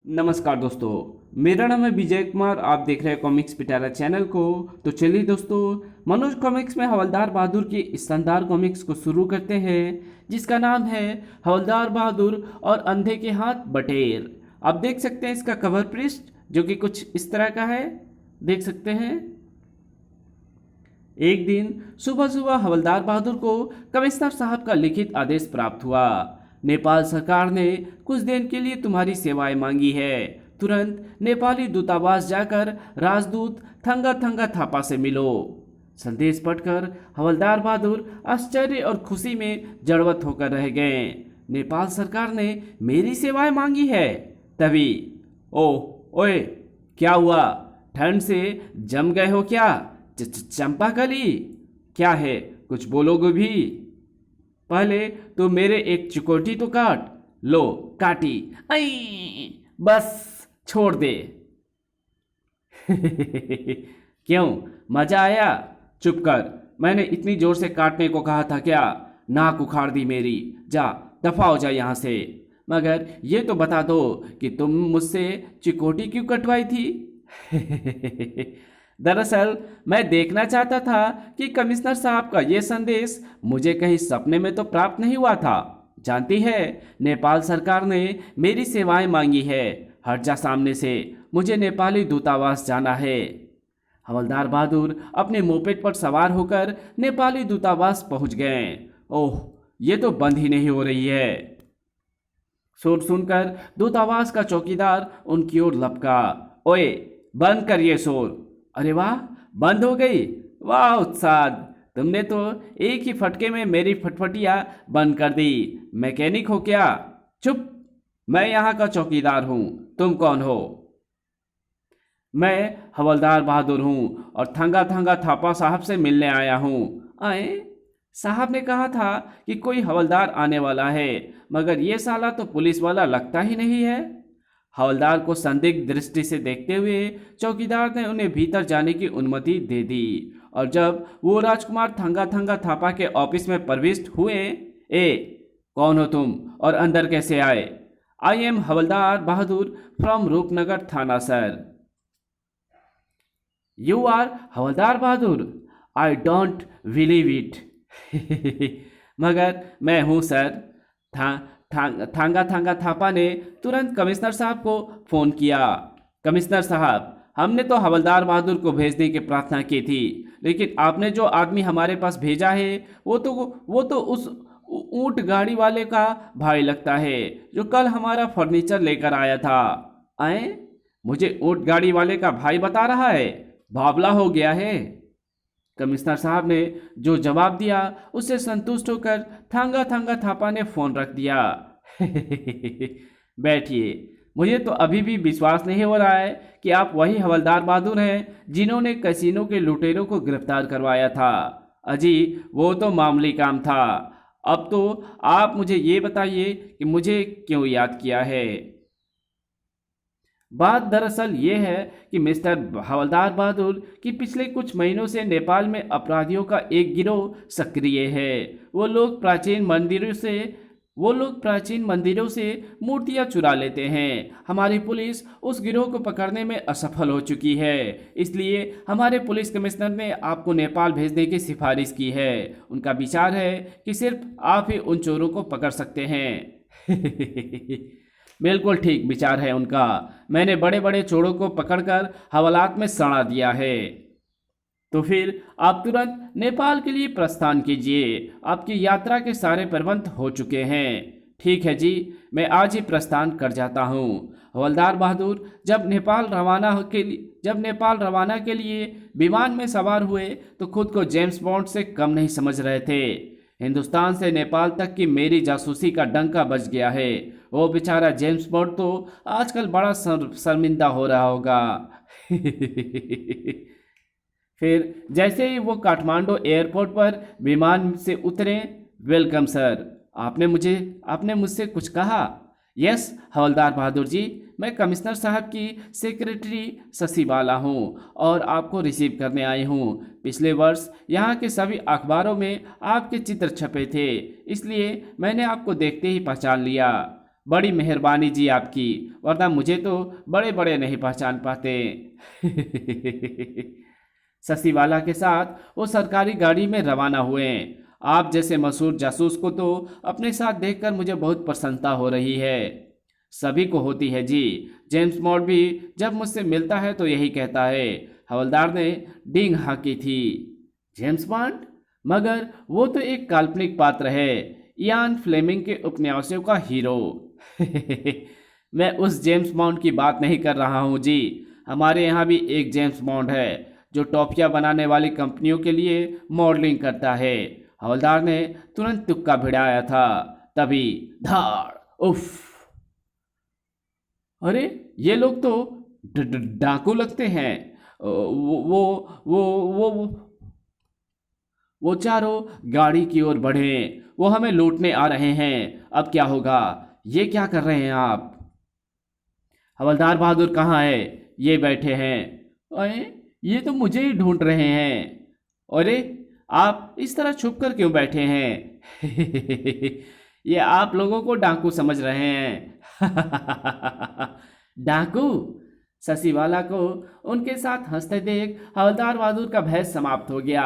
नमस्कार दोस्तों, मेरा नाम है विजय कुमार। आप देख रहे हैं कॉमिक्स पिटारा चैनल को। तो चलिए दोस्तों, मनोज कॉमिक्स में हवलदार बहादुर की इस शानदार कॉमिक्स को शुरू करते हैं, जिसका नाम है हवलदार बहादुर और अंधे के हाथ बटेर। आप देख सकते हैं इसका कवर पृष्ठ, जो कि कुछ इस तरह का है, देख सकते हैं। एक दिन सुबह सुबह हवलदार बहादुर को कमिश्नर साहब का लिखित आदेश प्राप्त हुआ। नेपाल सरकार ने कुछ दिन के लिए तुम्हारी सेवाएं मांगी है। तुरंत नेपाली दूतावास जाकर राजदूत थंगा थंगा थापा से मिलो। संदेश पढ़कर हवलदार बहादुर आश्चर्य और खुशी में जड़वत होकर रह गए। नेपाल सरकार ने मेरी सेवाएं मांगी है? तभी ओए, क्या हुआ? ठंड से जम गए हो क्या? चंपा कली, क्या है? कुछ बोलोगे भी? पहले तो मेरे एक चिकोटी तो काट लो। काटी। आई, बस छोड़ दे। क्यों, मजा आया? चुप कर, मैंने इतनी जोर से काटने को कहा था क्या? नाक उखाड़ दी मेरी। जा, दफा हो जा यहां से। मगर ये तो बता दो कि तुम मुझसे चिकोटी क्यों कटवाई थी? दरअसल मैं देखना चाहता था कि कमिश्नर साहब का ये संदेश मुझे कहीं सपने में तो प्राप्त नहीं हुआ था। जानती है, नेपाल सरकार ने मेरी सेवाएं मांगी है। हट जा सामने से, मुझे नेपाली दूतावास जाना है। हवलदार बहादुर अपने मोपेड पर सवार होकर नेपाली दूतावास पहुंच गए। ओह, ये तो बंद ही नहीं हो रही है। शोर सुनकर दूतावास का चौकीदार उनकी ओर लपका। ओए, बंद कर ये शोर। अरे वाह, बंद हो गई। वाह उत्साद, तुमने तो एक ही फटके में मेरी फटफटिया बंद कर दी। मैकेनिक हो क्या? चुप, मैं यहाँ का चौकीदार हूँ। तुम कौन हो? मैं हवलदार बहादुर हूँ और थंगा थंगा थापा साहब से मिलने आया हूँ। आए, साहब ने कहा था कि कोई हवलदार आने वाला है, मगर ये साला तो पुलिस वाला लगता ही नहीं है। हवलदार को संदिग्ध दृष्टि से देखते हुए चौकीदार ने उन्हें भीतर जाने की अनुमति दे दी। और जब वो राजकुमार थंगा थंगा थापा के ऑफिस में प्रविष्ट हुए, कौन हो तुम और अंदर कैसे आए? I am havaldar Bahadur from Rupnagar thana sir. You are havaldar Bahadur? I don't believe it. मगर मैं हूँ सर। थांगा थांगा थापा ने तुरंत कमिश्नर साहब को फोन किया। कमिश्नर साहब, हमने तो हवलदार बहादुर को भेजने की प्रार्थना की थी, लेकिन आपने जो आदमी हमारे पास भेजा है वो तो उस ऊंट गाड़ी वाले का भाई लगता है, जो कल हमारा फर्नीचर लेकर आया था। आए, मुझे ऊंट गाड़ी वाले का भाई बता रहा है? बावला हो गया है। कमिश्नर साहब ने जो जवाब दिया उससे संतुष्ट होकर थांगा थांगा थापा ने फोन रख दिया। बैठिए, मुझे तो अभी भी विश्वास नहीं हो रहा है कि आप वही हवलदार बहादुर हैं जिन्होंने कैसीनो के लुटेरों को गिरफ्तार करवाया था। अजी, वो तो मामूली काम था। अब तो आप मुझे ये बताइए कि मुझे क्यों याद किया है। बात दरअसल ये है कि मिस्टर हवलदार बहादुर की पिछले कुछ महीनों से नेपाल में अपराधियों का एक गिरोह सक्रिय है। वो लोग प्राचीन मंदिरों से मूर्तियां चुरा लेते हैं। हमारी पुलिस उस गिरोह को पकड़ने में असफल हो चुकी है। इसलिए हमारे पुलिस कमिश्नर ने आपको नेपाल भेजने की सिफारिश की है। उनका विचार है कि सिर्फ आप ही उन चोरों को पकड़ सकते हैं। बिल्कुल ठीक विचार है उनका। मैंने बड़े बड़े चोरों को पकड़कर हवालात में सड़ा दिया है। तो फिर आप तुरंत नेपाल के लिए प्रस्थान कीजिए। आपकी यात्रा के सारे प्रबंध हो चुके हैं। ठीक है जी, मैं आज ही प्रस्थान कर जाता हूँ। हवलदार बहादुर जब नेपाल रवाना के लिए विमान में सवार हुए तो खुद को जेम्स बॉन्ड से कम नहीं समझ रहे थे। हिंदुस्तान से नेपाल तक की मेरी जासूसी का डंका बज गया है। वो बेचारा जेम्स बॉन्ड तो आजकल बड़ा शर्मिंदा हो रहा होगा। फिर जैसे ही वो काठमांडू एयरपोर्ट पर विमान से उतरे, वेलकम सर, आपने मुझसे कुछ कहा? यस हवलदार बहादुर जी, मैं कमिश्नर साहब की सेक्रेटरी शशिबाला हूँ और आपको रिसीव करने आई हूँ। पिछले वर्ष यहाँ के सभी अखबारों में आपके चित्र छपे थे, इसलिए मैंने आपको देखते ही पहचान लिया। बड़ी मेहरबानी जी आपकी, वरना मुझे तो बड़े बड़े नहीं पहचान पाते। ससीवाला के साथ वो सरकारी गाड़ी में रवाना हुए। आप जैसे मशहूर जासूस को तो अपने साथ देखकर मुझे बहुत प्रसन्नता हो रही है। सभी को होती है जी। जेम्स बॉन्ड भी जब मुझसे मिलता है तो यही कहता है। हवलदार ने डींग हाँकी थी। James bond? मगर वो तो एक काल्पनिक पात्र है, इयान फ्लेमिंग के उपन्यासों का हीरो। मैं उस जेम्स बॉन्ड की बात नहीं कर रहा हूँ जी। हमारे यहाँ भी एक जेम्स बॉन्ड है जो टॉफियाँ बनाने वाली कंपनियों के लिए मॉडलिंग करता है। हवलदार ने तुरंत तुक्का भिड़ाया था। तभी धाड़ उफ! अरे ये लोग तो डाकू लगते हैं। वो वो चारों गाड़ी की ओर बढ़े। वो हमें लूटने आ रहे हैं। अब क्या होगा? ये क्या कर रहे हैं आप? हवलदार बहादुर कहाँ है? ये बैठे हैं। अरे ये तो मुझे ही ढूंढ रहे हैं। अरे आप इस तरह छुप कर क्यों बैठे हैं? ये आप लोगों को डाकू समझ रहे हैं। डाकू? ससीवाला को उनके साथ हंसते देख हवलदार बहादुर का भय समाप्त हो गया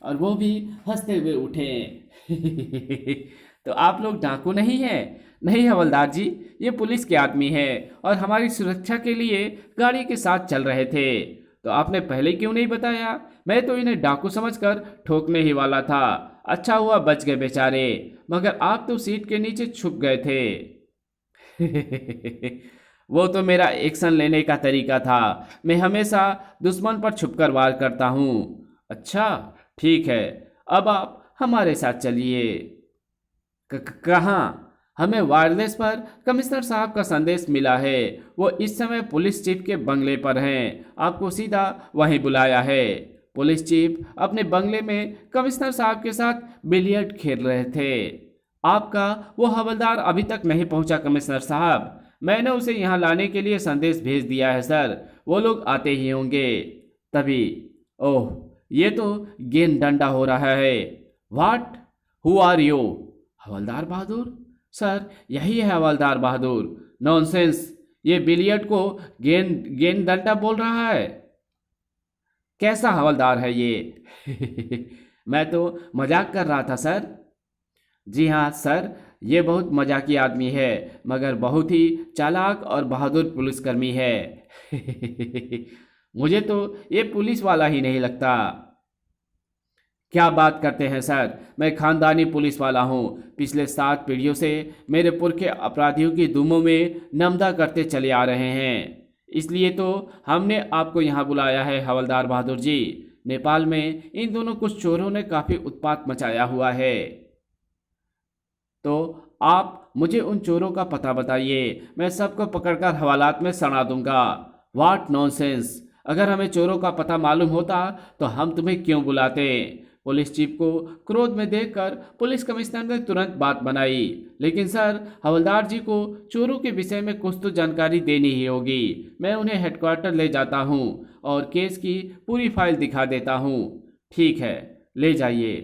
और वो भी हंसते हुए उठे। तो आप लोग डाकू नहीं हैं? नहीं हवलदार जी, ये पुलिस के आदमी है और हमारी सुरक्षा के लिए गाड़ी के साथ चल रहे थे। तो आपने पहले क्यों नहीं बताया? मैं तो इन्हें डाकू समझकर ठोकने ही वाला था। अच्छा हुआ बच गए बेचारे, मगर आप तो सीट के नीचे छुप गए थे। वो तो मेरा एक्शन लेने का तरीका था। मैं हमेशा दुश्मन पर छुपकर वार करता हूँ। अच्छा ठीक है, अब आप हमारे साथ चलिए। कहाँ? हमें वायरलेस पर कमिश्नर साहब का संदेश मिला है। वो इस समय पुलिस चीफ के बंगले पर हैं। आपको सीधा वहीं बुलाया है। पुलिस चीफ अपने बंगले में कमिश्नर साहब के साथ बिलियर्ड खेल रहे थे। आपका वो हवलदार अभी तक नहीं पहुंचा कमिश्नर साहब। मैंने उसे यहाँ लाने के लिए संदेश भेज दिया है सर। वो लोग आते ही होंगे। तभी ओह, ये तो गेंद डंडा हो रहा है। व्हाट? Who are you? हवलदार बहादुर? सर यही है हवलदार बहादुर। नॉनसेंस! ये बिलियर्ड को गेंद गेंद डंडा बोल रहा है। कैसा हवलदार है ये? मैं तो मजाक कर रहा था सर। जी हाँ सर, ये बहुत मजाकी आदमी है, मगर बहुत ही चालाक और बहादुर पुलिसकर्मी है। मुझे तो ये पुलिस वाला ही नहीं लगता। क्या बात करते हैं सर, मैं खानदानी पुलिस वाला हूँ। पिछले 7 पीढ़ियों से मेरे पुरखे अपराधियों की दुमों में नमदा करते चले आ रहे हैं। इसलिए तो हमने आपको यहाँ बुलाया है हवलदार बहादुर जी। नेपाल में इन दोनों कुछ चोरों ने काफ़ी उत्पात मचाया हुआ है। तो आप मुझे उन चोरों का पता बताइए, मैं सबको पकड़कर हवालात में सड़ा दूंगा। What nonsense! अगर हमें चोरों का पता मालूम होता तो हम तुम्हें क्यों बुलाते? पुलिस चीफ को क्रोध में देखकर पुलिस कमिश्नर ने तुरंत बात बनाई। लेकिन सर, हवलदार जी को चोरों के विषय में कुछ तो जानकारी देनी ही होगी। मैं उन्हें हेडक्वार्टर ले जाता हूँ और केस की पूरी फाइल दिखा देता हूँ। ठीक है, ले जाइए।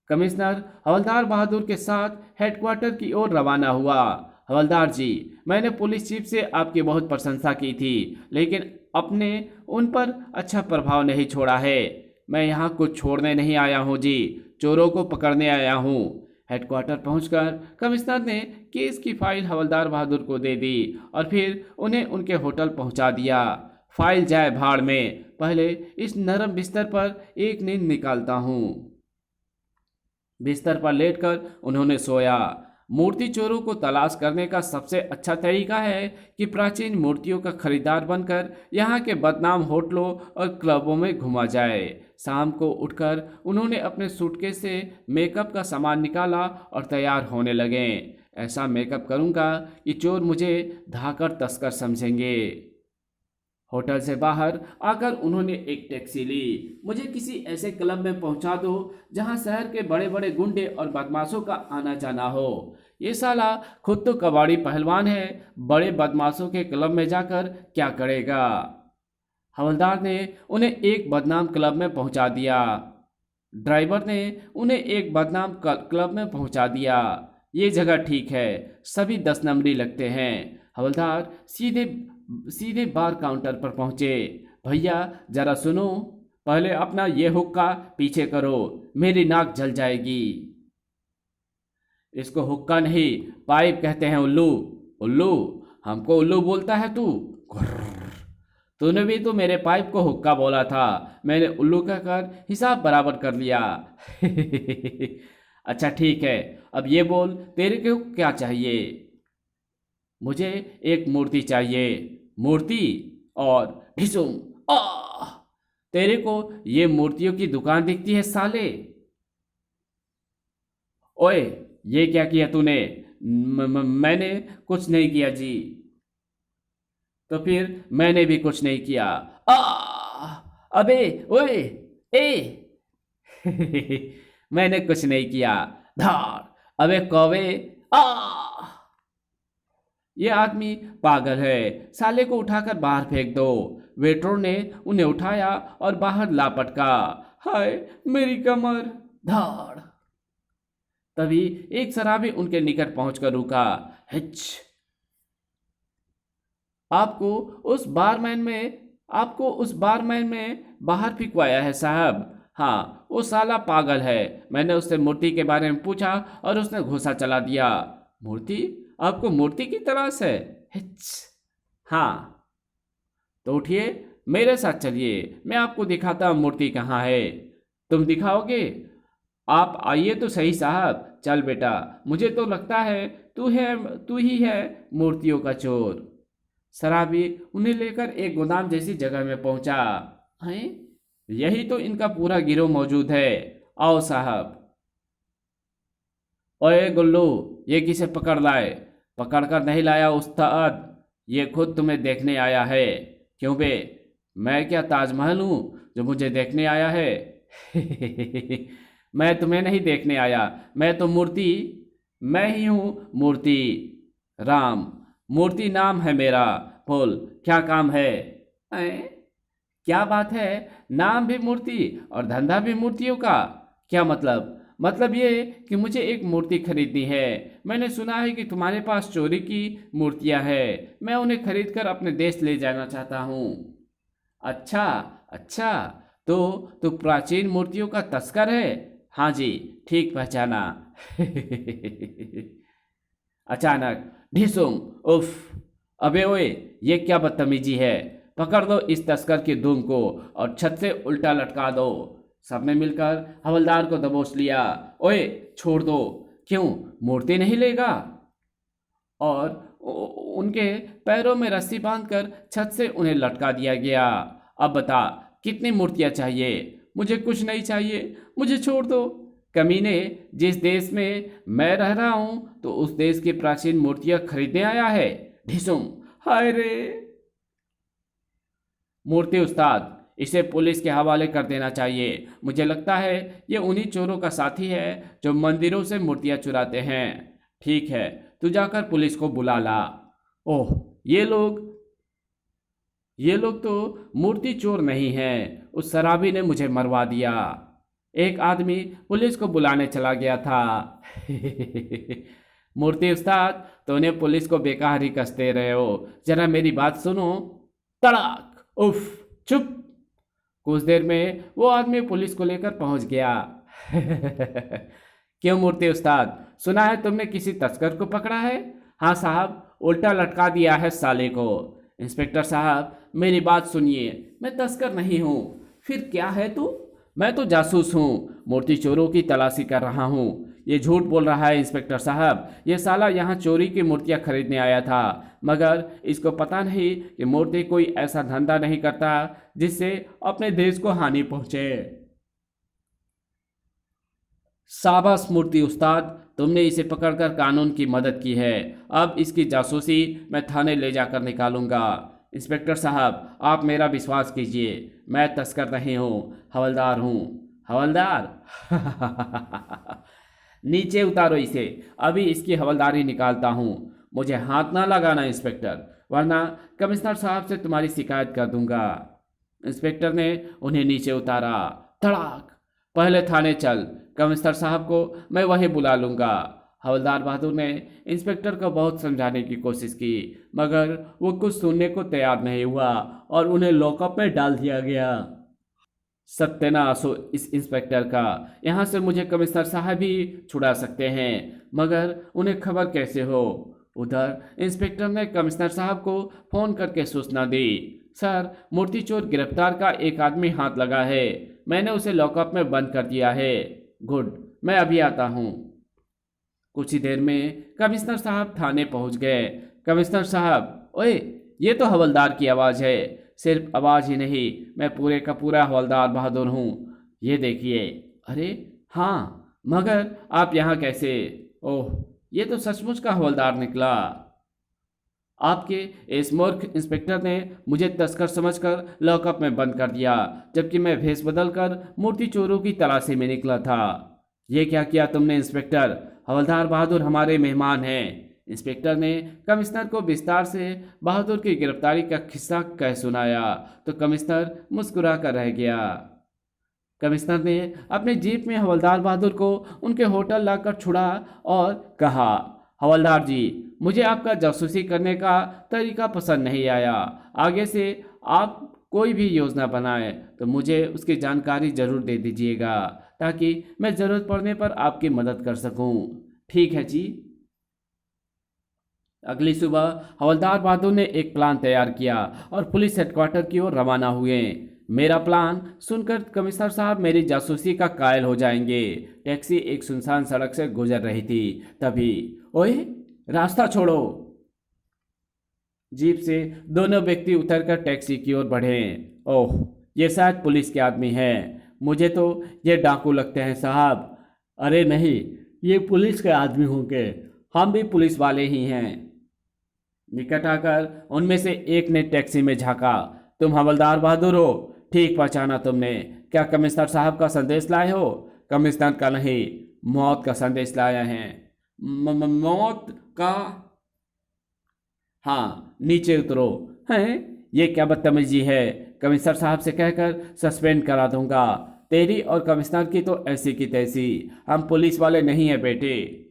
कमिश्नर हवलदार बहादुर के साथ हेडक्वार्टर की ओर रवाना हुआ। हवलदार जी, मैंने पुलिस चीफ से आपकी बहुत प्रशंसा की थी, लेकिन अपने उन पर अच्छा प्रभाव नहीं छोड़ा है। मैं यहाँ कुछ छोड़ने नहीं आया हूँ जी, चोरों को पकड़ने आया हूँ। हेडक्वार्टर पहुंचकर कमिश्नर ने केस की फाइल हवलदार बहादुर को दे दी और फिर उन्हें उनके होटल पहुंचा दिया। फाइल जाए भाड़ में, पहले इस नरम बिस्तर पर एक नींद निकालता हूँ। बिस्तर पर लेटकर उन्होंने सोया। मूर्ति चोरों को तलाश करने का सबसे अच्छा तरीका है कि प्राचीन मूर्तियों का खरीदार बनकर यहाँ के बदनाम होटलों और क्लबों में घुमा जाए। शाम को उठकर उन्होंने अपने सूटकेस से मेकअप का सामान निकाला और तैयार होने लगे। ऐसा मेकअप करूँगा कि चोर मुझे धाकर तस्कर समझेंगे। होटल से बाहर आकर उन्होंने एक टैक्सी ली। मुझे किसी ऐसे क्लब में पहुंचा दो जहां शहर के बड़े बड़े गुंडे और बदमाशों का आना जाना हो। ये साला खुद तो कबाड़ी पहलवान है, बड़े बदमाशों के क्लब में जाकर क्या करेगा? हवलदार ने उन्हें एक बदनाम क्लब में पहुंचा दिया। ड्राइवर ने उन्हें एक बदनाम क्लब में पहुंचा दिया। ये जगह ठीक है, सभी 10 नंबरी लगते हैं। हवलदार सीधे सीधे बार काउंटर पर पहुंचे। भैया जरा सुनो, पहले अपना ये हुक्का पीछे करो, मेरी नाक जल जाएगी। इसको हुक्का नहीं, पाइप कहते हैं। उल्लू उल्लू, हमको उल्लू बोलता है तू? घुर्र। तूने भी तो मेरे पाइप को हुक्का बोला था, मैंने उल्लू कहकर हिसाब बराबर कर लिया। अच्छा ठीक है, अब ये बोल तेरे को क्या चाहिए? मुझे एक मूर्ति चाहिए। मूर्ति? और ढिसुम। आह! तेरे को ये मूर्तियों की दुकान दिखती है साले? ओए, ये क्या किया तूने? मैंने कुछ नहीं किया जी। तो फिर मैंने भी कुछ नहीं किया। अबे ओए ए। मैंने कुछ नहीं किया। धार। अबे कौवे। आ ये आदमी पागल है, साले को उठाकर बाहर फेंक दो। वेटरों ने उन्हें उठाया और बाहर ला पटका। हाय मेरी कमर। धाड़। तभी एक शराबी उनके निकट पहुंचकर रुका। हिच। आपको उस बारमैन में बाहर फिकवाया है साहब। हाँ, वो साला पागल है। मैंने उससे मूर्ति के बारे में पूछा और उसने घूंसा चला दिया। मूर्ति? आपको मूर्ति की तलाश है? हिच। हाँ, तो उठिए, मेरे साथ चलिए, मैं आपको दिखाता हूँ मूर्ति कहाँ है। तुम दिखाओगे? आप आइए तो सही साहब। चल बेटा, मुझे तो लगता है तू ही है मूर्तियों का चोर। शराबी उन्हें लेकर एक गोदाम जैसी जगह में पहुंचा। हैं? यही तो इनका पूरा गिरोह मौजूद है। आओ साहब। ओए गुल्लू, ये किसे पकड़ लाए? पकड़ कर नहीं लाया उस्ताद, ये खुद तुम्हें देखने आया है। क्यों बे, मैं क्या ताजमहल हूँ जो मुझे देखने आया है? मैं तुम्हें नहीं देखने आया, मैं ही हूँ मूर्ति। राम। मूर्ति नाम है मेरा। बोल क्या काम है? ऐं? क्या बात है, नाम भी मूर्ति और धंधा भी मूर्तियों का? क्या मतलब? मतलब ये कि मुझे एक मूर्ति खरीदनी है। मैंने सुना है कि तुम्हारे पास चोरी की मूर्तियां हैं, मैं उन्हें खरीद कर अपने देश ले जाना चाहता हूँ। अच्छा अच्छा, तो प्राचीन मूर्तियों का तस्कर है? हाँ जी, ठीक पहचाना। अचानक ढिसुम। उफ। अबे ओए, ये क्या बदतमीजी है? पकड़ दो इस तस्कर की धूम को और छत से उल्टा लटका दो। सबने मिलकर हवलदार को दबोच लिया। ओए छोड़ दो। क्यों, मूर्ति नहीं लेगा? और उनके पैरों में रस्सी बांधकर छत से उन्हें लटका दिया गया। अब बता, कितनी मूर्तियां चाहिए? मुझे कुछ नहीं चाहिए, मुझे छोड़ दो। कमीने, जिस देश में मैं रह रहा हूं तो उस देश की प्राचीन मूर्तियां खरीदने आया है। ढिसुम। हाय रे। मूर्ति उस्ताद, इसे पुलिस के हवाले कर देना चाहिए। मुझे लगता है ये उन्हीं चोरों का साथी है जो मंदिरों से मूर्तियां चुराते हैं। ठीक है, तू जाकर पुलिस को बुला ला। ओह, ये लोग तो मूर्ति चोर नहीं हैं, उस शराबी ने मुझे मरवा दिया। एक आदमी पुलिस को बुलाने चला गया था। मूर्ति उस्ताद, तो उन्हें पुलिस को बेकार ही कसते रहे हो, जरा मेरी बात सुनो। तड़ाक। उफ। चुप। कुछ देर में वो आदमी पुलिस को लेकर पहुंच गया। क्यों मूर्ति उस्ताद, सुना है तुमने किसी तस्कर को पकड़ा है? हाँ साहब, उल्टा लटका दिया है साले को। इंस्पेक्टर साहब, मेरी बात सुनिए, मैं तस्कर नहीं हूँ। फिर क्या है तू? मैं तो जासूस हूँ, मूर्ति चोरों की तलाशी कर रहा हूँ। ये झूठ बोल रहा है इंस्पेक्टर साहब, ये साला यहाँ चोरी की मूर्तियाँ खरीदने आया था, मगर इसको पता नहीं कि मूर्ति कोई ऐसा धंधा नहीं करता जिससे अपने देश को हानि पहुँचे। शाबाश मूर्ति उस्ताद, तुमने इसे पकड़कर कानून की मदद की है। अब इसकी जासूसी मैं थाने ले जाकर निकालूंगा। इंस्पेक्टर साहब, आप मेरा विश्वास कीजिए, मैं तस्कर नहीं हूँ, हवलदार हूँ। हवलदार? नीचे उतारो इसे, अभी इसकी हवलदारी निकालता हूँ। मुझे हाथ ना लगाना इंस्पेक्टर, वरना कमिश्नर साहब से तुम्हारी शिकायत कर दूंगा। इंस्पेक्टर ने उन्हें नीचे उतारा। धड़ाक। पहले थाने चल, कमिश्नर साहब को मैं वहीं बुला लूंगा। हवलदार बहादुर ने इंस्पेक्टर को बहुत समझाने की कोशिश की, मगर वो कुछ सुनने को तैयार नहीं हुआ और उन्हें लॉकअप में डाल दिया गया। सत्यानाश हो इस इंस्पेक्टर का। यहाँ से मुझे कमिश्नर साहब ही छुड़ा सकते हैं, मगर उन्हें खबर कैसे हो? उधर इंस्पेक्टर ने कमिश्नर साहब को फोन करके सूचना दी। सर, मूर्ति चोर गिरफ्तार का एक आदमी हाथ लगा है। मैंने उसे लॉकअप में बंद कर दिया है। गुड, मैं अभी आता हूँ। कुछ ही देर में कमिश्नर साहब थाने पहुंच गए। कमिश्नर साहब, ओए, ये तो हवलदार की आवाज़ है। सिर्फ आवाज़ ही नहीं, मैं पूरे का पूरा हवलदार बहादुर हूँ। ये देखिए। अरे हाँ, मगर आप यहाँ कैसे? ओह, ये तो सचमुच का हवलदार निकला। आपके इस मूर्ख इंस्पेक्टर ने मुझे तस्कर समझकर लॉकअप में बंद कर दिया, जबकि मैं भेष बदलकर मूर्ति चोरों की तलाशी में निकला था। ये क्या किया तुमने इंस्पेक्टर? हवलदार बहादुर हमारे मेहमान हैं। इंस्पेक्टर ने कमिश्नर को विस्तार से बहादुर की गिरफ्तारी का किस्सा कह सुनाया तो कमिश्नर मुस्कुरा कर रह गया। कमिश्नर ने अपने जीप में हवलदार बहादुर को उनके होटल लाकर छुड़ा और कहा, हवलदार जी, मुझे आपका जासूसी करने का तरीका पसंद नहीं आया। आगे से आप कोई भी योजना बनाएं तो मुझे उसकी जानकारी जरूर दे दीजिएगा, ताकि मैं ज़रूरत पड़ने पर आपकी मदद कर सकूं। ठीक है जी। अगली सुबह हवलदार बहादुर ने एक प्लान तैयार किया और पुलिस हेडक्वार्टर की ओर रवाना हुए। मेरा प्लान सुनकर कमिश्नर साहब मेरी जासूसी का कायल हो जाएंगे। टैक्सी एक सुनसान सड़क से गुजर रही थी। तभी, ओए, रास्ता छोड़ो। जीप से दोनों व्यक्ति उतरकर टैक्सी की ओर बढ़े। ओह, ये शायद पुलिस के आदमी हैं। मुझे तो ये डाकू लगते हैं साहब। अरे नहीं, ये पुलिस के आदमी होंगे। हम भी पुलिस वाले ही हैं। निकट आकर उनमें से एक ने टैक्सी में झांका। तुम हवलदार बहादुर हो? ठीक पहचाना तुमने। क्या कमिश्नर साहब का संदेश लाए हो? कमिश्नर का नहीं, मौत का संदेश लाया है। मौत का? हाँ, नीचे उतरो। हैं? ये क्या बदतमीजी है? कमिश्नर साहब से कहकर सस्पेंड करा दूंगा। तेरी और कमिश्नर की तो ऐसी की तैसी। हम पुलिस वाले नहीं हैं बेटे।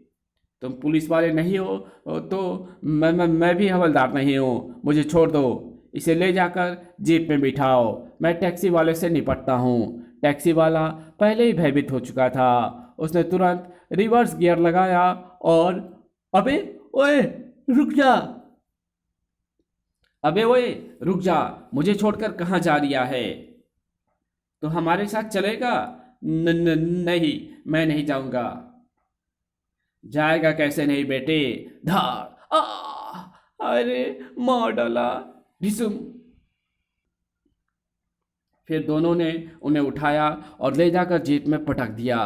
तुम पुलिस वाले नहीं हो तो मैं भी हवलदार नहीं हूँ। मुझे छोड़ दो। इसे ले जाकर जीप में बिठाओ। मैं टैक्सी वाले से निपटता हूँ। टैक्सी वाला पहले ही भयभीत हो चुका था। उसने तुरंत रिवर्स गियर लगाया और अबे ओए रुक जा। अबे ओए रुक जा, मुझे छोड़कर कहाँ जा रिया है? तो हमारे साथ चलेगा? नहीं, मैं नहीं जाऊंगा। जाएगा कैसे नहीं बेटे? धार! अरे मार डाला। ढिसुम। फिर दोनों ने उन्हें उठाया और ले जाकर जीप में पटक दिया।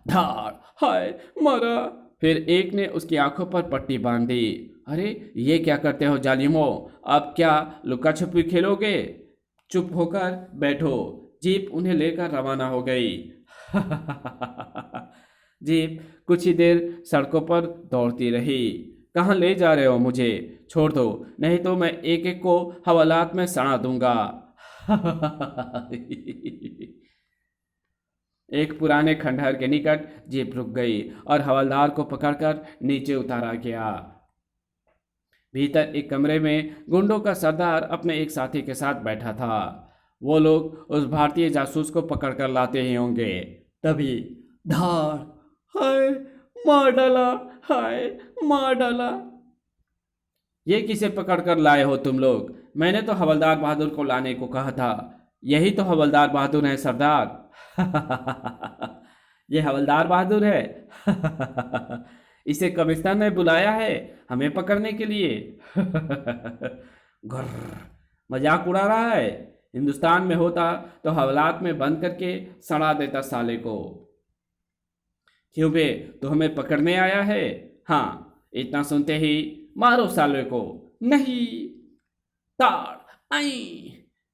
धार! हाय, मरा। फिर एक ने उसकी आंखों पर पट्टी बांध दी। अरे ये क्या करते हो जालिमो? अब क्या लुका छुपी खेलोगे? चुप होकर बैठो। जीप उन्हें लेकर रवाना हो गई। जीप कुछ ही देर सड़कों पर दौड़ती रही। कहाँ ले जा रहे हो मुझे? छोड़ दो, नहीं तो मैं एक एक को हवालात में सड़ा दूंगा। एक पुराने खंडहर के निकट जीप रुक गई और हवलदार को पकड़कर नीचे उतारा गया। भीतर एक कमरे में गुंडों का सरदार अपने एक साथी के साथ बैठा था। वो लोग उस भारतीय जासूस को पकड़कर लाते ही होंगे। तभी धार! हाय, मार डाला। हाय, मार डाला। ये किसे पकड़कर लाए हो तुम लोग? मैंने तो हवलदार बहादुर को लाने को कहा था। यही तो हवलदार बहादुर है सरदार। ये हवलदार बहादुर है। इसे कमिश्नर ने बुलाया है हमें पकड़ने के लिए। घर्र, मजाक उड़ा रहा है। हिंदुस्तान में होता तो हवालात में बंद करके सड़ा देता साले को। क्यों बे, तो हमें पकड़ने आया है? हाँ, इतना सुनते ही मारो साले को। नहीं। ताड़! आई!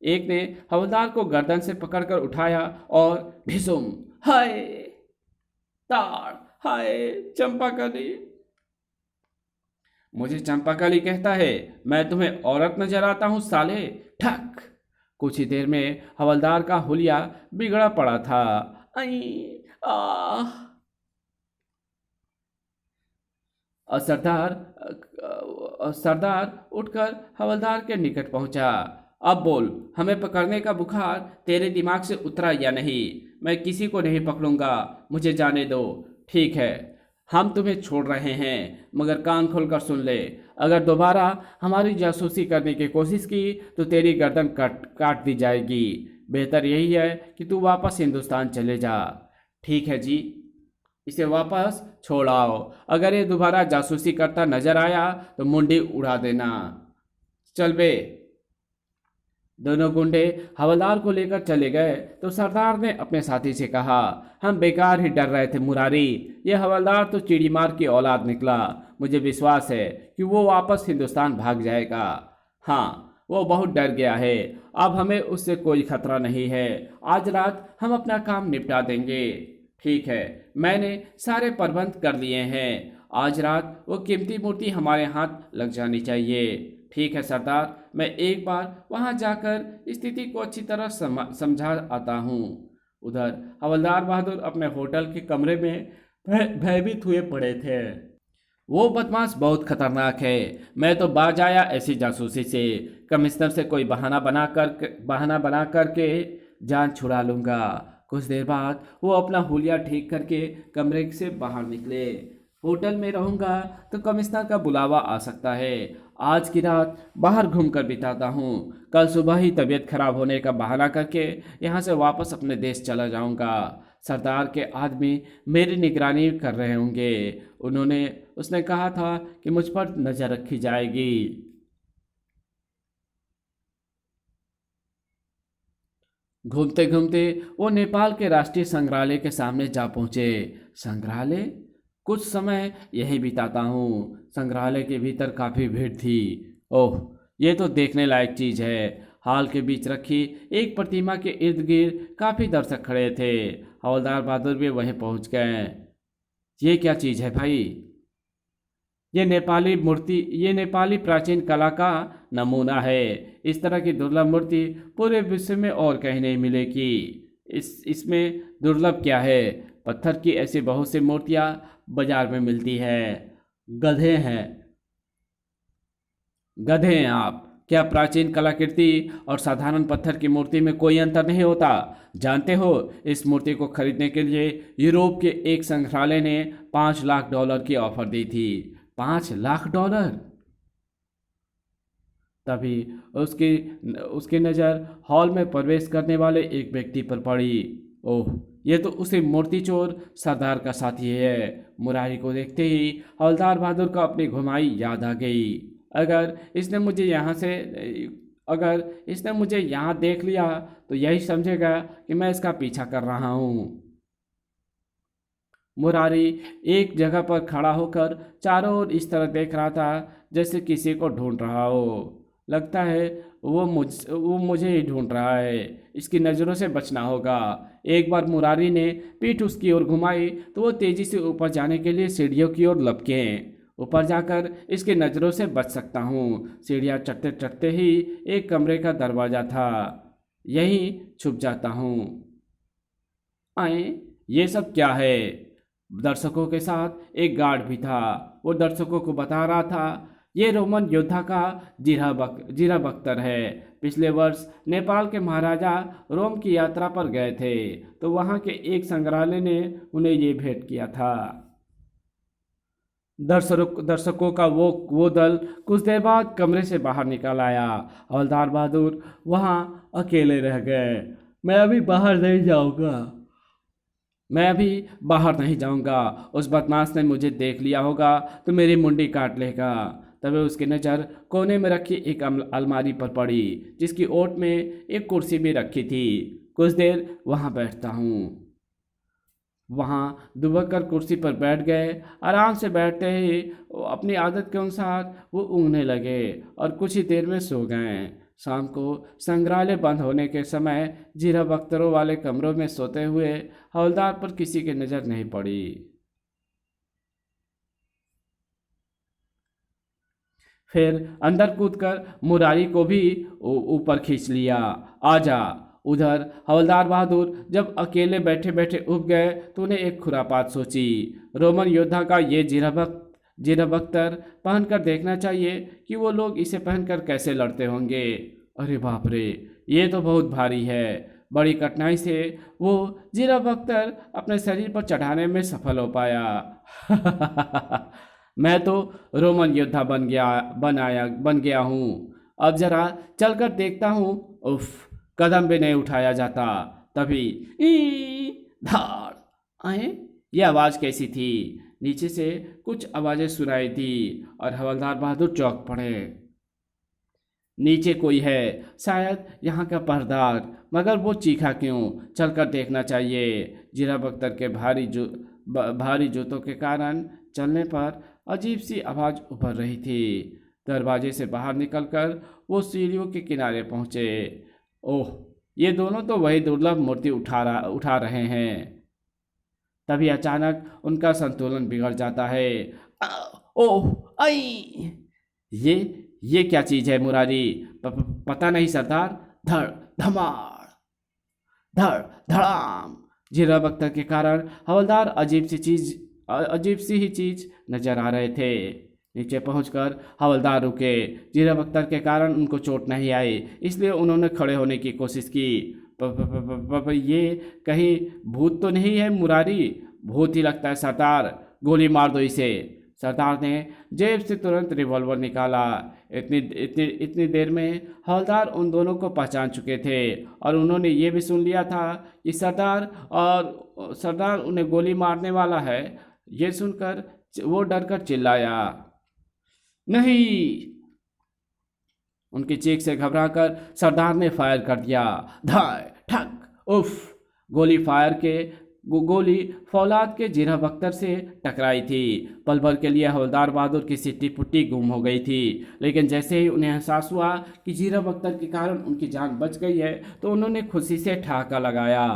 एक ने हवलदार को गर्दन से पकड़कर उठाया और भिसुम! हाय! ताड़! हाय! चंपाकली! मुझे चंपाकली कहता है? मैं तुम्हें औरत नजर आता हूं साले? ठक! कुछ ही देर में हवलदार का हुलिया बिगड़ा पड़ा था। आई! आह! और सरदार उठकर हवलदार के निकट पहुंचा। अब बोल, हमें पकड़ने का बुखार तेरे दिमाग से उतरा या नहीं? मैं किसी को नहीं पकड़ूंगा, मुझे जाने दो। ठीक है, हम तुम्हें छोड़ रहे हैं, मगर कान खोलकर सुन ले। अगर दोबारा हमारी जासूसी करने की कोशिश की तो तेरी गर्दन काट काट दी जाएगी। बेहतर यही है कि तू वापस हिंदुस्तान चले जा। ठीक है जी, इसे वापस छोड़ आओ। अगर ये दोबारा जासूसी करता नजर आया तो मुंडी उड़ा देना। चल बे। दोनों गुंडे हवलदार को लेकर चले गए तो सरदार ने अपने साथी से कहा, हम बेकार ही डर रहे थे मुरारी। ये हवलदार तो चिड़ी मार की औलाद निकला। मुझे विश्वास है कि वो वापस हिंदुस्तान भाग जाएगा। हाँ, वो बहुत डर गया है। अब हमें उससे कोई खतरा नहीं है। आज रात हम अपना काम निपटा देंगे। ठीक है, मैंने सारे प्रबंध कर लिए हैं। आज रात वो कीमती मूर्ति हमारे हाथ लग जानी चाहिए। ठीक है सरदार, मैं एक बार वहां जाकर स्थिति को अच्छी तरह समझा आता हूँ। उधर हवलदार बहादुर अपने होटल के कमरे में भयभीत हुए पड़े थे। वो बदमाश बहुत खतरनाक है। मैं तो बाज आया ऐसी जासूसी से। कमिश्नर से कोई बहाना बना करके जान छुड़ा लूंगा। कुछ देर बाद वो अपना हुलिया ठीक करके कमरे से बाहर निकले। होटल में रहूंगा तो कमिश्नर का बुलावा आ सकता है। आज की रात बाहर घूमकर बिताता हूँ। कल सुबह ही तबीयत खराब होने का बहाना करके यहाँ से वापस अपने देश चला जाऊंगा। सरदार के आदमी मेरी निगरानी कर रहे होंगे। उसने कहा था कि मुझ पर नजर रखी जाएगी। घूमते घूमते वो नेपाल के राष्ट्रीय संग्रहालय के सामने जा पहुंचे। संग्रहालय? कुछ समय यहीं बिताता हूँ। संग्रहालय के भीतर काफ़ी भीड़ थी। ओह, ये तो देखने लायक चीज़ है। हॉल के बीच रखी एक प्रतिमा के इर्द गिर्द काफ़ी दर्शक खड़े थे। हवलदार बहादुर भी वहीं पहुँच गए। ये क्या चीज़ है भाई? ये नेपाली प्राचीन कला का नमूना है। इस तरह की दुर्लभ मूर्ति पूरे विश्व में और कहीं नहीं मिलेगी। इसमें दुर्लभ क्या है? पत्थर की ऐसी बहुत सी मूर्तियां बाजार में मिलती है। गधे हैं, गधे हैं आप। क्या प्राचीन कलाकृति और साधारण पत्थर की मूर्ति में कोई अंतर नहीं होता? जानते हो, इस मूर्ति को खरीदने के लिए यूरोप के एक संग्रहालय ने $5 लाख की ऑफर दी थी। $5 लाख? तभी उसकी उसकी नज़र हॉल में प्रवेश करने वाले एक व्यक्ति पर पड़ी। ओह, ये तो उसी मूर्ति चोर सरदार का साथी है। मुरारी को देखते ही हवलदार बहादुर को अपनी घुमाई याद आ गई। अगर इसने मुझे यहाँ देख लिया तो यही समझेगा कि मैं इसका पीछा कर रहा हूँ। मुरारी एक जगह पर खड़ा होकर चारों ओर इस तरह देख रहा था जैसे किसी को ढूंढ रहा हो। लगता है वो मुझे ही ढूंढ रहा है। इसकी नज़रों से बचना होगा। एक बार मुरारी ने पीठ उसकी ओर घुमाई तो वो तेजी से ऊपर जाने के लिए सीढ़ियों की ओर लपके। ऊपर जाकर इसकी नज़रों से बच सकता हूँ। सीढ़ियाँ चढ़ते चढ़ते ही एक कमरे का दरवाज़ा था। यहीं छुप जाता हूँ। आए, ये सब क्या है? दर्शकों के साथ एक गार्ड भी था। वो दर्शकों को बता रहा था, ये रोमन योद्धा का जीरा बख्तर है। पिछले वर्ष नेपाल के महाराजा रोम की यात्रा पर गए थे तो वहाँ के एक संग्रहालय ने उन्हें ये भेंट किया था। दर्शकों का वो दल कुछ देर बाद कमरे से बाहर निकल आया। हवलदार बहादुर वहाँ अकेले रह गए। मैं अभी बाहर नहीं जाऊंगा। उस बदमाश ने मुझे देख लिया होगा तो मेरी मुंडी काट लेगा। तभी उसकी नज़र कोने में रखी एक अलमारी पर पड़ी जिसकी ओट में एक कुर्सी भी रखी थी। कुछ देर वहाँ बैठता हूँ। वहाँ दुबक कर कुर्सी पर बैठ गए। आराम से बैठते ही अपनी आदत के अनुसार वो ऊँघने लगे और कुछ ही देर में सो गए। शाम को संग्रहालय बंद होने के समय जीरा बख्तरों वाले कमरों में सोते हुए हवलदार पर किसी की नज़र नहीं पड़ी। फिर अंदर कूदकर मुरारी को भी ऊपर खींच लिया। आजा। उधर हवलदार बहादुर जब अकेले बैठे बैठे उब गए तो उन्हें एक खुरापात सोची। रोमन योद्धा का ये जीनत अख्तर पहनकर देखना चाहिए कि वो लोग इसे पहनकर कैसे लड़ते होंगे। अरे बाप रे, ये तो बहुत भारी है। बड़ी कठिनाई से वो जीनत अख्तर अपने शरीर पर चढ़ाने में सफल हो पाया। मैं तो रोमन योद्धा बन गया हूँ। अब जरा चलकर देखता हूँ। उफ, कदम भी नहीं उठाया जाता। तभी ई धाड़ आए। ये आवाज़ कैसी थी? नीचे से कुछ आवाज़ें सुनाई थी और हवलदार बहादुर चौंक पड़े। नीचे कोई है, शायद यहाँ का पहरेदार, मगर वो चीखा क्यों? चलकर देखना चाहिए। जीनत अख्तर के भारी जूतों के कारण चलने पर अजीब सी आवाज़ उभर रही थी। दरवाजे से बाहर निकलकर वो सीढ़ियों के किनारे पहुँचे। ओह, ये दोनों तो वही दुर्लभ मूर्ति उठा रहे हैं। तभी अचानक उनका संतुलन बिगड़ जाता है। आ, ओह आई! ये क्या चीज़ है मुरारी? पता नहीं सरदार। धड़ धमाड़, धड़ धड़ाम। जीनत अख्तर के कारण हवलदार अजीब सी ही चीज नजर आ रहे थे। नीचे पहुंचकर हवलदार रुके। जीनत अख्तर के कारण उनको चोट नहीं आई, इसलिए उन्होंने खड़े होने की कोशिश की। ये कहीं भूत तो नहीं है मुरारी? भूत ही लगता है सरदार, गोली मार दो इसे। सरदार ने जेब से तुरंत रिवॉल्वर निकाला। इतनी देर में हवलदार उन दोनों को पहचान चुके थे और उन्होंने ये भी सुन लिया था कि सरदार उन्हें गोली मारने वाला है। ये सुनकर वो डरकर चिल्लाया। नहीं! उनकी चीख से घबराकर सरदार ने फायर कर दिया। धाय ठक! उफ! गोली फौलाद के जीनत अख्तर से टकराई थी। पल भर के लिए हवलदार बहादुर की सिट्टी पुट्टी गुम हो गई थी, लेकिन जैसे ही उन्हें एहसास हुआ कि जीनत अख्तर के कारण उनकी जान बच गई है तो उन्होंने खुशी से ठहाका लगाया।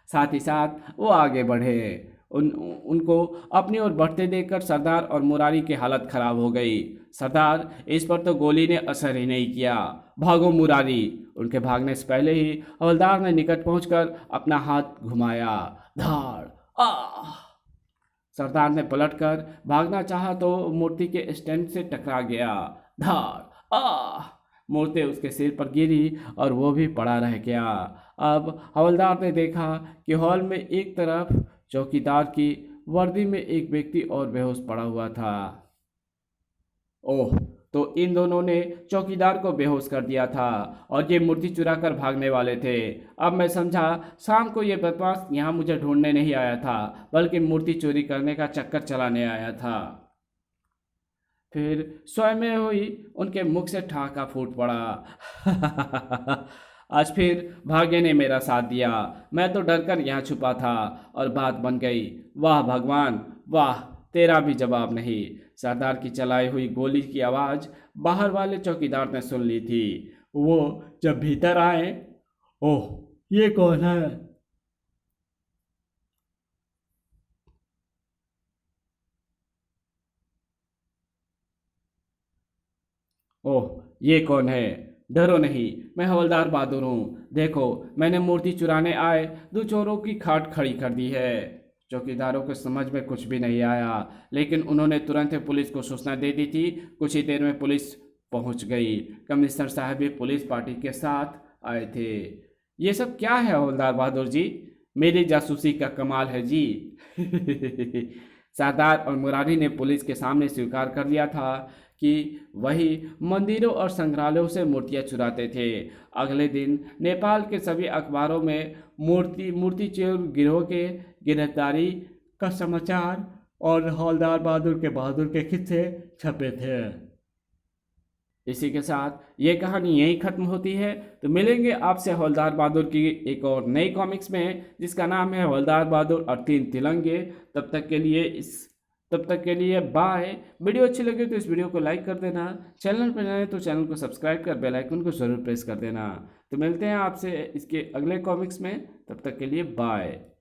साथ ही साथ वो आगे बढ़े। उनको अपनी ओर बढ़ते देखकर सरदार और मुरारी की हालत खराब हो गई। सरदार, इस पर तो गोली ने असर ही नहीं किया। भागो मुरारी! उनके भागने से पहले ही हवलदार ने निकट पहुंचकर अपना हाथ घुमाया। धाड़ आ! सरदार ने पलटकर भागना चाहा तो मूर्ति के स्टैंड से टकरा गया। धाड़ आ! मूर्ति उसके सिर पर गिरी और वो भी पड़ा रह गया। अब हवलदार ने देखा कि हॉल में एक तरफ चौकीदार की वर्दी में एक व्यक्ति और बेहोश पड़ा हुआ था। ओह, तो इन दोनों ने चौकीदार को बेहोश कर दिया था और ये मूर्ति चुरा कर भागने वाले थे। अब मैं समझा, शाम को ये बदमाश यहाँ मुझे ढूंढने नहीं आया था, बल्कि मूर्ति चोरी करने का चक्कर चलाने आया था। फिर स्वयं में हुई उनके मुख से ठहाका फूट पड़ा। आज फिर भाग्य ने मेरा साथ दिया। मैं तो डरकर यहाँ छुपा था और बात बन गई। वाह भगवान वाह, तेरा भी जवाब नहीं। सरदार की चलाई हुई गोली की आवाज़ बाहर वाले चौकीदार ने सुन ली थी। वो जब भीतर आए, ओह, ये कौन है? ओह, ये कौन है? डरो नहीं, मैं हवलदार बहादुर हूँ। देखो, मैंने मूर्ति चुराने आए दो चोरों की खाट खड़ी कर दी है। चौकीदारों को समझ में कुछ भी नहीं आया, लेकिन उन्होंने तुरंत ही पुलिस को सूचना दे दी थी। कुछ ही देर में पुलिस पहुँच गई। कमिश्नर साहब भी पुलिस पार्टी के साथ आए थे। ये सब क्या है हवलदार बहादुर जी? मेरी जासूसी का कमाल है जी। सरदार और मुरारी ने पुलिस के सामने स्वीकार कर लिया था कि वही मंदिरों और संग्रहालयों से मूर्तियां चुराते थे। अगले दिन नेपाल के सभी अखबारों में मूर्ति चोर गिरोह के गिरफ्तारी का समाचार और हवलदार बहादुर के किस्से छपे थे। इसी के साथ ये कहानी यहीं ख़त्म होती है। तो मिलेंगे आपसे हवलदार बहादुर की एक और नई कॉमिक्स में, जिसका नाम है हवलदार बहादुर और तीन तिलंगे। तब तक के लिए बाय। वीडियो अच्छी लगे तो इस वीडियो को लाइक कर देना। चैनल पर नए तो चैनल को सब्सक्राइब कर बेल आइकन को ज़रूर प्रेस कर देना। तो मिलते हैं आपसे इसके अगले कॉमिक्स में। तब तक के लिए बाय।